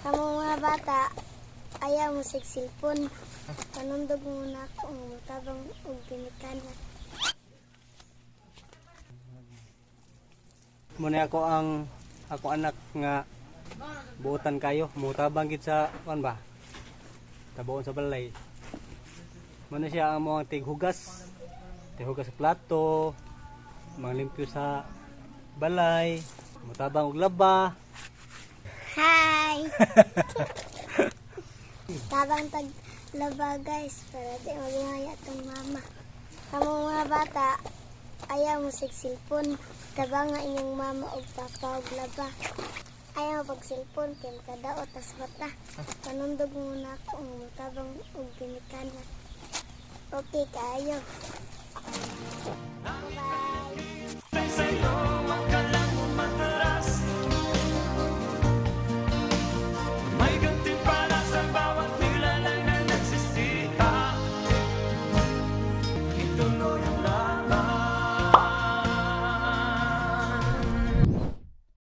Kamu mga bata, ayaw mo sig cellphone. Panundog muna kung tabang og ginikana. Muna ako anak nga buotan kayo, mutabang gid sa kuan ba? Tabuon sa balay. Muna siya ang mga tighugas. Tighugas sa plato, mga limpyo sa balay, mutabang og laba. Hi! Tabang tag laba guys, para di magihaya tong mama. Kamu mga bata, ayaw mo sig cellphone. Tabang nga inyong mama og papa og laba. Ayaw pag cellphone kay makadaot tas bata. Panundog muna kung tabang og ginikana. Okay kayo. Bye.